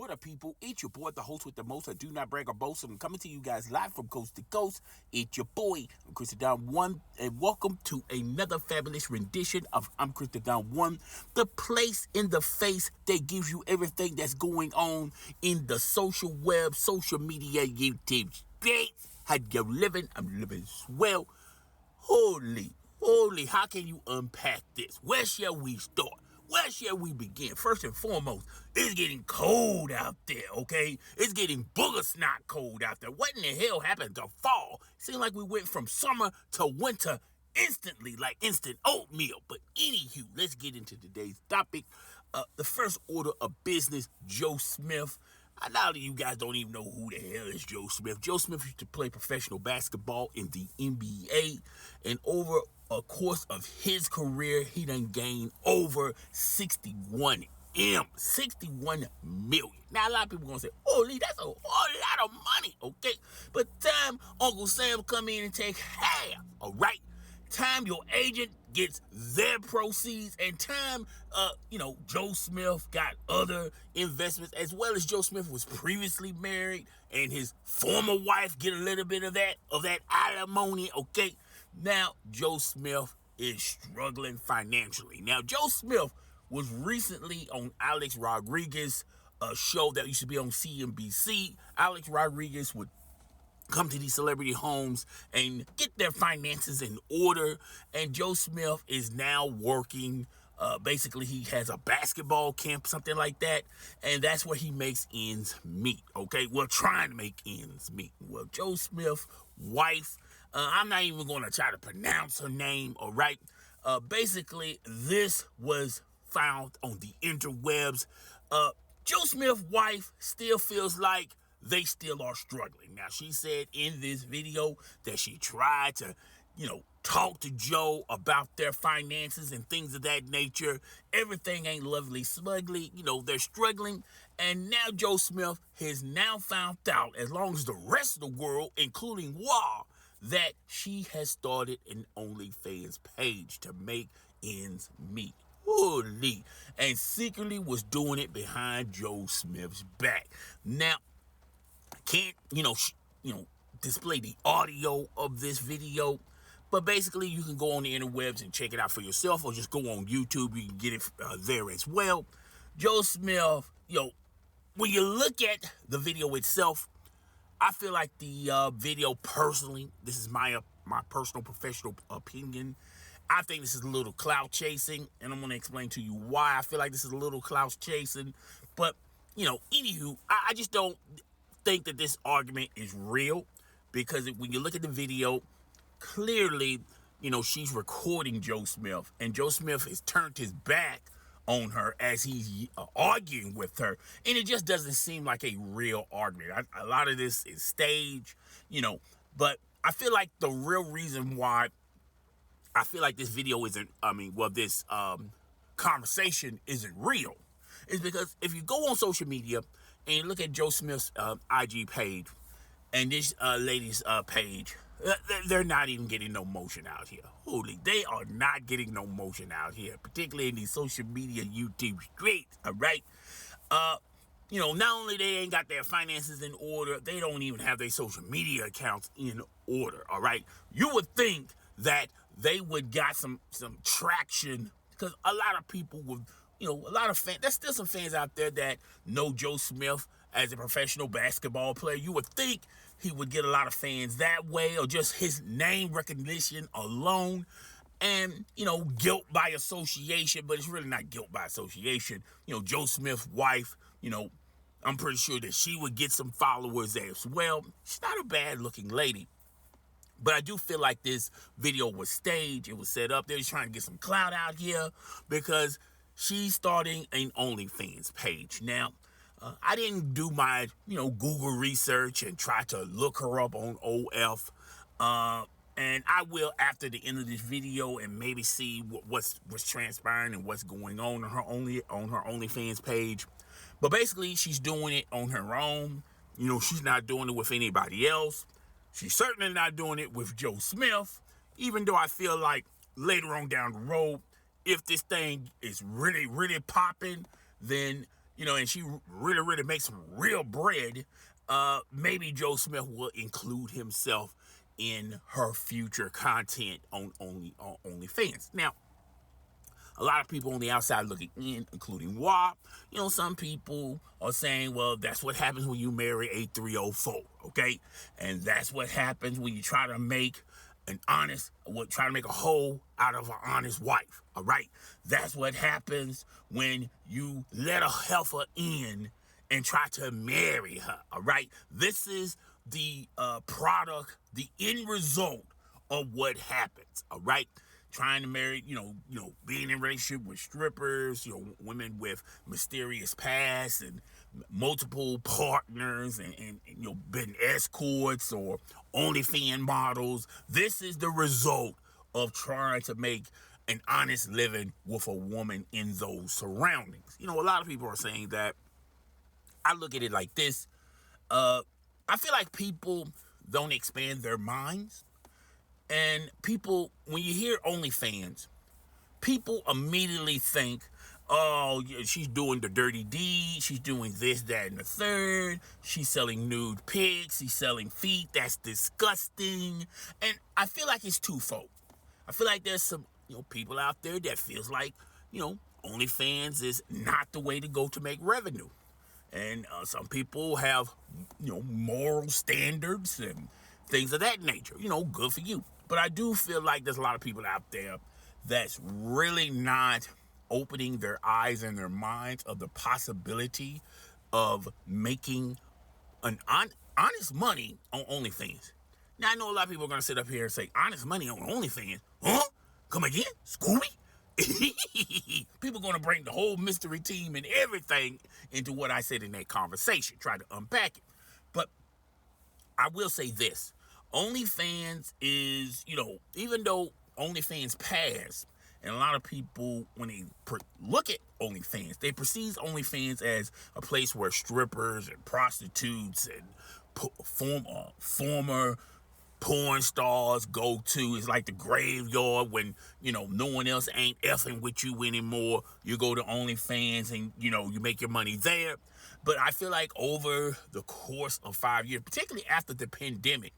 What up, people? It's your boy, the host with the most. I do not brag or boast. I'm coming to you guys live from coast to coast. It's your boy, I'm Chris Down One, and welcome to another fabulous rendition of I'm Chris Down One, the place in the face that gives you everything that's going on in the social web, social media, YouTube streets. How you living? I'm living swell. Holy, how can you unpack this? Where shall we start? Where shall we begin? First and foremost, it's getting cold out there, okay? It's getting booger snot cold out there. What in the hell happened to fall? Seems like we went from summer to winter instantly, like instant oatmeal. But anywho, let's get into today's topic. The first order of business, Joe Smith. A lot of you guys don't even know who the hell is Joe Smith. Joe Smith used to play professional basketball in the NBA, and over a course of his career, he done gained over 61 million. Now, a lot of people gonna say, oh, Lee, that's a whole lot of money, okay? But time Uncle Sam come in and take half, all right? Time your agent gets their proceeds, and time, Joe Smith got other investments, as well as Joe Smith was previously married, and his former wife get a little bit of that alimony, okay? Now, Joe Smith is struggling financially. Now, Joe Smith was recently on Alex Rodriguez, a show that used to be on CNBC. Alex Rodriguez would come to these celebrity homes and get their finances in order. And Joe Smith is now working. Basically, he has a basketball camp, something like that. And that's where he makes ends meet. Okay, well, trying to make ends meet. Well, Joe Smith's wife, I'm not even going to try to pronounce her name, all right? Basically, this was found on the interwebs. Joe Smith's wife still feels like they still are struggling. Now, she said in this video that she tried to, talk to Joe about their finances and things of that nature. Everything ain't lovely smugly. They're struggling. And now Joe Smith has now found out, as long as the rest of the world, including WA, that she has started an OnlyFans page to make ends meet. Holy. And secretly was doing it behind Joe Smith's back. Now, can't, display the audio of this video, but basically you can go on the interwebs and check it out for yourself, or just go on YouTube. You can get it there as well. Joe Smith, when you look at the video itself, I feel like the video, personally, this is my personal professional opinion, I think this is a little clout chasing, and I'm going to explain to you why I feel like this is a little clout chasing. But, anywho, I just don't think that this argument is real, because when you look at the video, clearly, she's recording Joe Smith, and Joe Smith has turned his back on her as he's arguing with her, and it just doesn't seem like a real argument. A lot of this is staged, but I feel like the real reason why I feel like this video isn't, this conversation isn't real, is because if you go on social media and you look at Joe Smith's IG page and this lady's page, they're not even getting no motion out here. Holy, they are not getting no motion out here, particularly in these social media YouTube streets, all right? Not only they ain't got their finances in order, they don't even have their social media accounts in order, all right? You would think that they would got some traction, because a lot of people would, a lot of fans, there's still some fans out there that know Joe Smith as a professional basketball player. You would think he would get a lot of fans that way, or just his name recognition alone. And, guilt by association, but it's really not guilt by association. Joe Smith's wife, I'm pretty sure that she would get some followers as well. She's not a bad looking lady. But I do feel like this video was staged. It was set up. They're just trying to get some clout out here, because she's starting an OnlyFans page. Now, I didn't do my, Google research and try to look her up on OF. And I will after the end of this video, and maybe see what's transpiring and what's going on her OnlyFans page. But basically, she's doing it on her own. She's not doing it with anybody else. She's certainly not doing it with Joe Smith, even though I feel like later on down the road, if this thing is really, really popping, then, and she really makes some real bread, maybe Joe Smith will include himself in her future content on OnlyFans. Now, a lot of people on the outside looking in, including WAP, some people are saying, well, that's what happens when you marry a 304, okay? And that's what happens when you try to make try to make a hoe out of an honest wife, all right? That's what happens when you let a heifer in and try to marry her, all right? This is the product, the end result of what happens, all right? Trying to marry, being in a relationship with strippers, women with mysterious past and multiple partners and been escorts or OnlyFans models. This is the result of trying to make an honest living with a woman in those surroundings. A lot of people are saying that. I look at it like this. I feel like people don't expand their minds. And people, when you hear OnlyFans, people immediately think, oh, she's doing the dirty deed. She's doing this, that, and the third. She's selling nude pics. She's selling feet. That's disgusting. And I feel like it's twofold. I feel like there's some, people out there that feels like, OnlyFans is not the way to go to make revenue. And some people have, moral standards and things of that nature. Good for you. But I do feel like there's a lot of people out there that's really not opening their eyes and their minds of the possibility of making an honest money on OnlyFans. Now, I know a lot of people are going to sit up here and say, honest money on OnlyFans? Huh? Come again? Scooby? People are going to bring the whole mystery team and everything into what I said in that conversation, try to unpack it. But I will say this. OnlyFans is, even though OnlyFans passed, and a lot of people, when they look at OnlyFans, they perceive OnlyFans as a place where strippers and prostitutes and former porn stars go to. It's like the graveyard when, no one else ain't effing with you anymore. You go to OnlyFans and, you make your money there. But I feel like over the course of 5 years, particularly after the pandemic,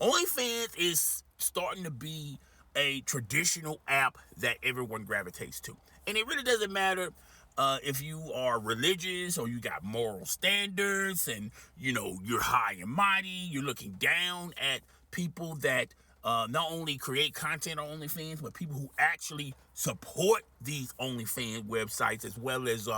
OnlyFans is starting to be a traditional app that everyone gravitates to. And it really doesn't matter if you are religious or you got moral standards and, you're high and mighty, you're looking down at people that not only create content on OnlyFans, but people who actually support these OnlyFans websites as well as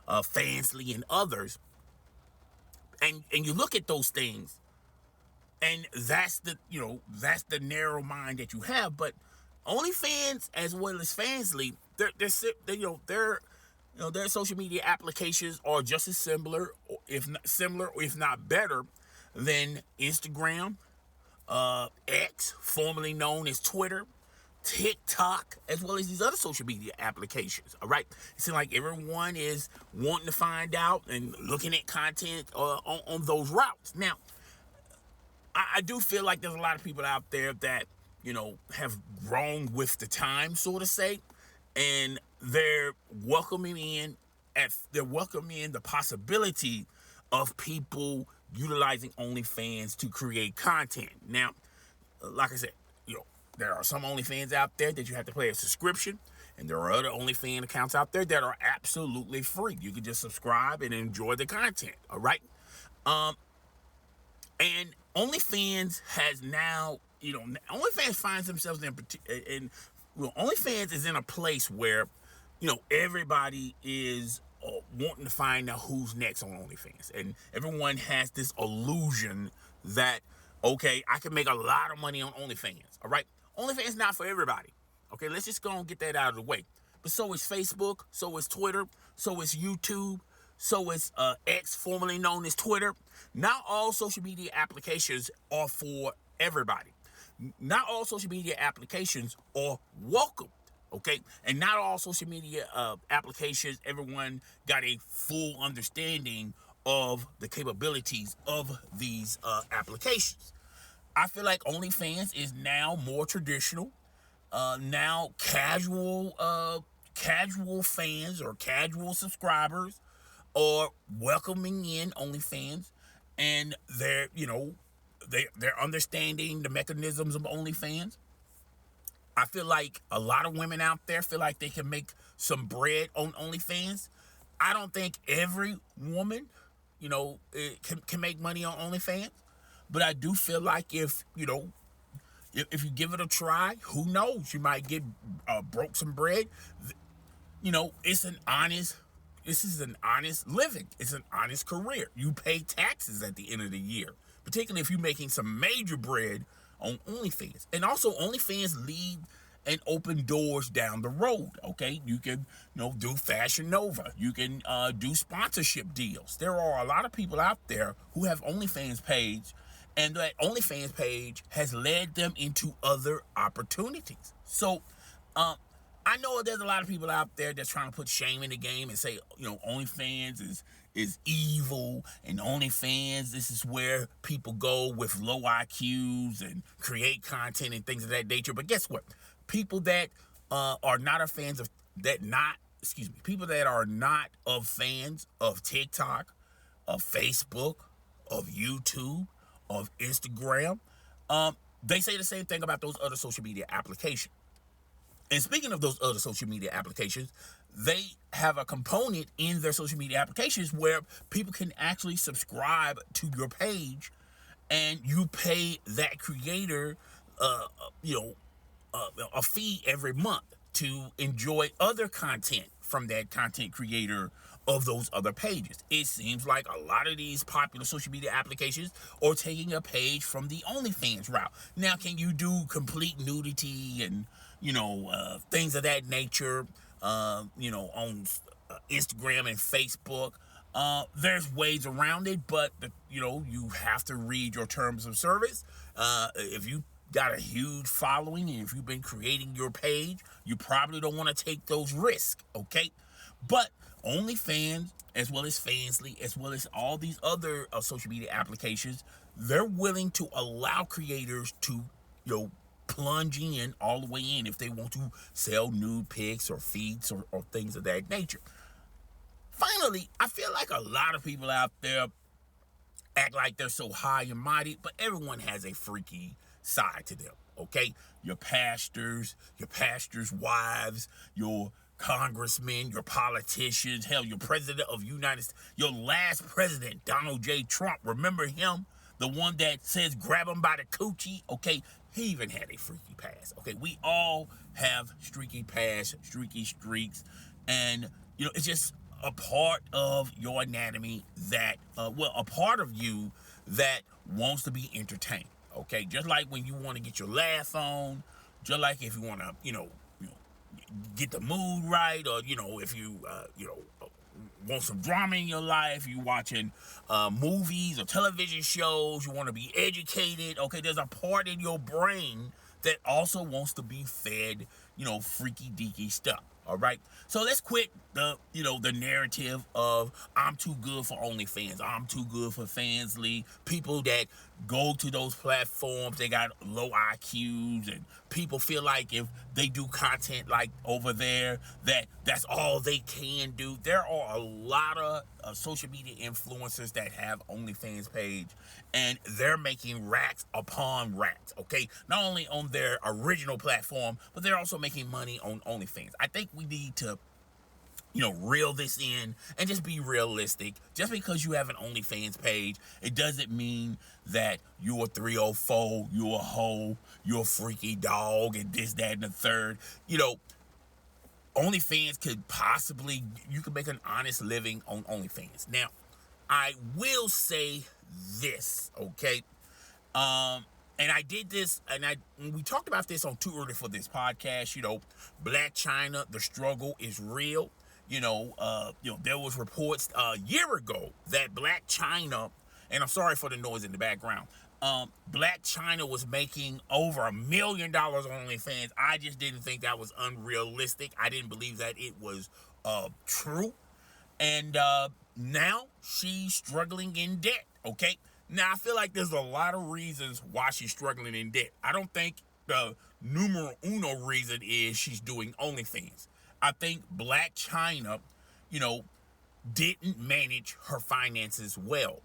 Fansly and others. And you look at those things, and that's the narrow mind that you have. But OnlyFans as well as Fansly, their social media applications are just as similar, if not better, than Instagram, X, formerly known as Twitter, TikTok, as well as these other social media applications. All right, it seems like everyone is wanting to find out and looking at content on those routes. Now, I do feel like there's a lot of people out there that, have grown with the time, so to say, and they're welcoming in the possibility of people utilizing OnlyFans to create content. Now, like I said, there are some OnlyFans out there that you have to pay a subscription, and there are other OnlyFans accounts out there that are absolutely free. You can just subscribe and enjoy the content. All right. And OnlyFans has now, OnlyFans finds themselves OnlyFans is in a place where, everybody is wanting to find out who's next on OnlyFans. And everyone has this illusion that, okay, I can make a lot of money on OnlyFans. All right. OnlyFans is not for everybody. Okay. Let's just go and get that out of the way. But so is Facebook. So is Twitter. So is YouTube. So is X, formerly known as Twitter. Not all social media applications are for everybody. Not all social media applications are welcomed, okay? And not all social media applications, everyone got a full understanding of the capabilities of these applications. I feel like OnlyFans is now more traditional. Now casual fans or casual subscribers are welcoming in OnlyFans, and they're understanding the mechanisms of OnlyFans. I feel like a lot of women out there feel like they can make some bread on OnlyFans. I don't think every woman, can make money on OnlyFans, but I do feel like if you give it a try, who knows? You might get broke some bread. It's an honest. This is an honest living. It's an honest career. You pay taxes at the end of the year, particularly if you're making some major bread on OnlyFans. And also, OnlyFans lead and open doors down the road. Okay, you can do Fashion Nova. You can do sponsorship deals. There are a lot of people out there who have OnlyFans page, and that OnlyFans page has led them into other opportunities. So, I know there's a lot of people out there that's trying to put shame in the game and say, OnlyFans is evil, and OnlyFans, this is where people go with low IQs and create content and things of that nature. But guess what? People that are not of fans of people that are not of fans of TikTok, of Facebook, of YouTube, of Instagram, they say the same thing about those other social media applications. And speaking of those other social media applications, they have a component in their social media applications where people can actually subscribe to your page, and you pay that creator, a fee every month to enjoy other content from that content creator of those other pages. It seems like a lot of these popular social media applications are taking a page from the OnlyFans route. Now, can you do complete nudity and things of that nature, on Instagram and Facebook? There's ways around it, but you have to read your terms of service. If you got a huge following and if you've been creating your page, you probably don't want to take those risks, okay? But OnlyFans, as well as Fansly, as well as all these other social media applications, they're willing to allow creators to, plunge in all the way in if they want to sell nude pics or feeds or things of that nature. Finally, I feel like a lot of people out there act like they're so high and mighty, but everyone has a freaky side to them, okay? Your pastors' wives, your congressmen, your politicians, hell, your president of United States, your last president, Donald J. Trump, remember him? The one that says grab him by the coochie, okay? He even had a freaky past, okay? We all have streaky past, streaky streaks, and, it's just a part of your anatomy that, a part of you that wants to be entertained, okay? Just like when you want to get your laugh on, just like if you want to, get the mood right, or, if you, want some drama in your life, you watching movies or television shows, you want to be educated, okay, there's a part in your brain that also wants to be fed, freaky deaky stuff. All right, so let's quit the narrative of I'm too good for OnlyFans, I'm too good for Fansly. People that go to those platforms, they got low IQs, and people feel like if they do content like over there, that's all they can do. There are a lot of social media influencers that have OnlyFans page, and they're making racks upon racks, okay? Not only on their original platform, but they're also making money on OnlyFans. I think we need to reel this in and just be realistic. Just because you have an OnlyFans page, it doesn't mean that you're a 304, you're a hoe, you're a freaky dog, and this, that, and the third. OnlyFans you could make an honest living on OnlyFans. Now, I will say this, okay? And I did this, and we talked about this on Too Early for This podcast. Black China, the struggle is real. There was reports a year ago that Black China, and I'm sorry for the noise in the background, Black China was making over $1 million on OnlyFans. I just didn't think that was unrealistic. I didn't believe that it was true. And now she's struggling in debt, okay? Now, I feel like there's a lot of reasons why she's struggling in debt. I don't think the numero uno reason is she's doing OnlyFans. I think Black China, didn't manage her finances well.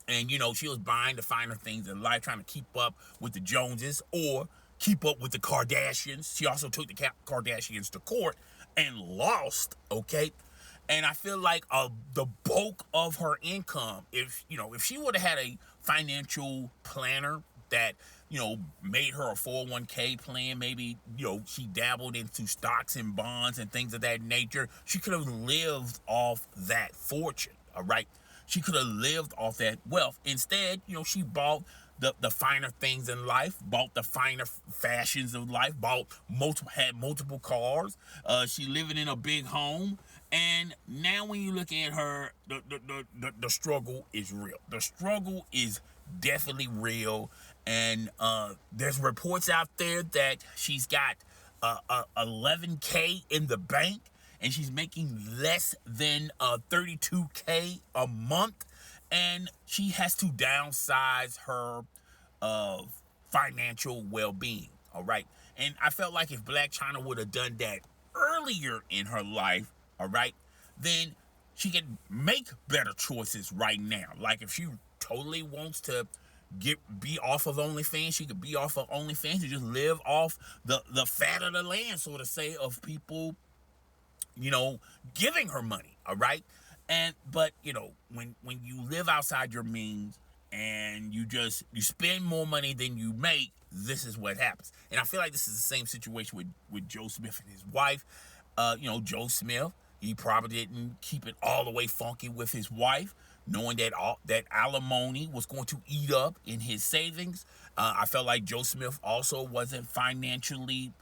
And, she was buying the finer things in life, trying to keep up with the Joneses or keep up with the Kardashians. She also took the Kardashians to court and lost, okay? And I feel like the bulk of her income, if she would have had a financial planner that, made her a 401k plan, maybe, she dabbled into stocks and bonds and things of that nature, she could have lived off that fortune, all right? She could have lived off that wealth. Instead, she bought the finer things in life, bought the finer fashions of life, had multiple cars. She living in a big home. And now when you look at her, the struggle is real. The struggle is definitely real. And there's reports out there that she's got 11K in the bank, and she's making less than 32K a month, and she has to downsize her financial well-being, all right? And I felt like if Blac Chyna would have done that earlier in her life, all right, then she could make better choices right now. Like if she totally wants to be off of OnlyFans, she could be off of OnlyFans and just live off the fat of the land, so to say, of people giving her money, all right? But when you live outside your means and you spend more money than you make, this is what happens. And I feel like this is the same situation with Joe Smith and his wife. Joe Smith, he probably didn't keep it all the way funky with his wife, knowing that alimony was going to eat up in his savings. I felt like Joe Smith also wasn't financially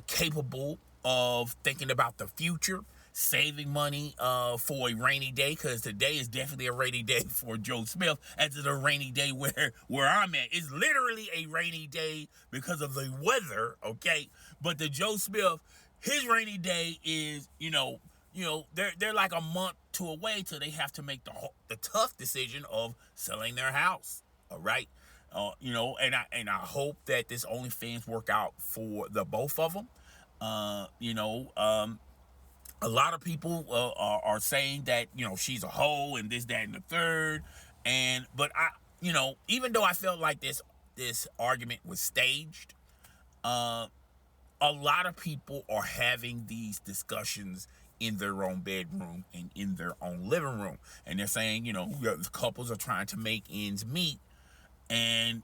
capable of thinking about the future, saving money for a rainy day, because today is definitely a rainy day for Joe Smith, as it's a rainy day where I'm at. It's literally a rainy day because of the weather, okay? But the Joe Smith, his rainy day is, they're like a month to away till they have to make the tough decision of selling their house, all right? And I hope that this OnlyFans work out for the both of them. A lot of people are saying that she's a hoe and this, that, and the third, but even though I felt like this argument was staged, a lot of people are having these discussions in their own bedroom and in their own living room, and they're saying couples are trying to make ends meet, and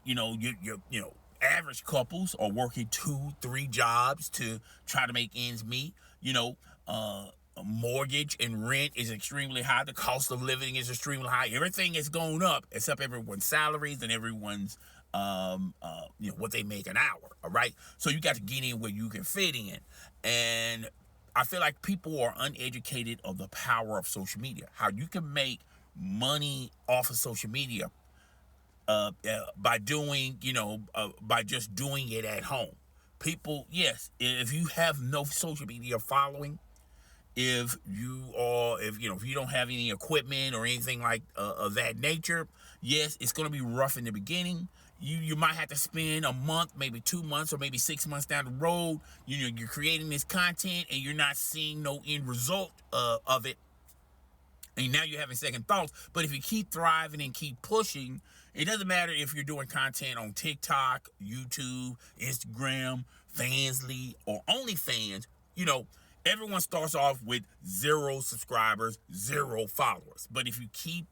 average couples are working 2-3 jobs to try to make ends meet. Mortgage and rent is extremely high. The cost of living is extremely high. Everything is going up except everyone's salaries and everyone's what they make an hour, all right? So you got to get in where you can fit in. And I feel like people are uneducated of the power of social media, how you can make money off of social media by just doing it at home. People, yes, if you have no social media following, if you don't have any equipment or anything like of that nature, yes, it's going to be rough in the beginning. You might have to spend a month, maybe 2 months, or maybe 6 months down the road. You're creating this content and you're not seeing no end result of it. And now you're having second thoughts. But if you keep thriving and keep pushing, it doesn't matter if you're doing content on TikTok, YouTube, Instagram, Fansly, or OnlyFans. Everyone starts off with 0 subscribers, 0 followers. But if you keep,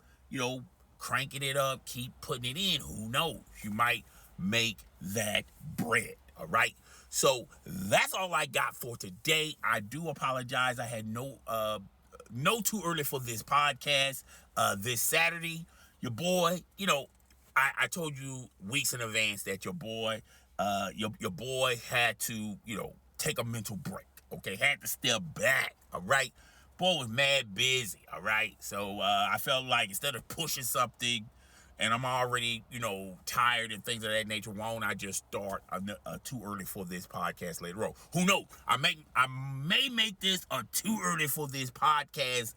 cranking it up, keep putting it in, who knows? You might make that bread, all right? So that's all I got for today. I do apologize. I had no too early for this podcast this Saturday. Your boy, I told you weeks in advance that your boy had to, take a mental break. Okay, had to step back, all right? Boy was mad busy, all right? So I felt like instead of pushing something and I'm already, tired and things of that nature, why don't I just start too early for this podcast later on? Who knows? I may make this a too early for this podcast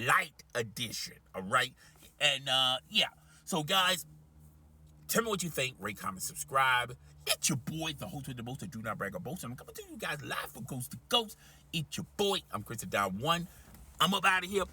light edition, all right? And yeah, so guys, tell me what you think. Rate, comment, subscribe. It's your boy, the host with the most that do not brag or boast. And I'm coming to you guys live from coast to coast. It's your boy. I'm Chris Down One. I'm up out of here.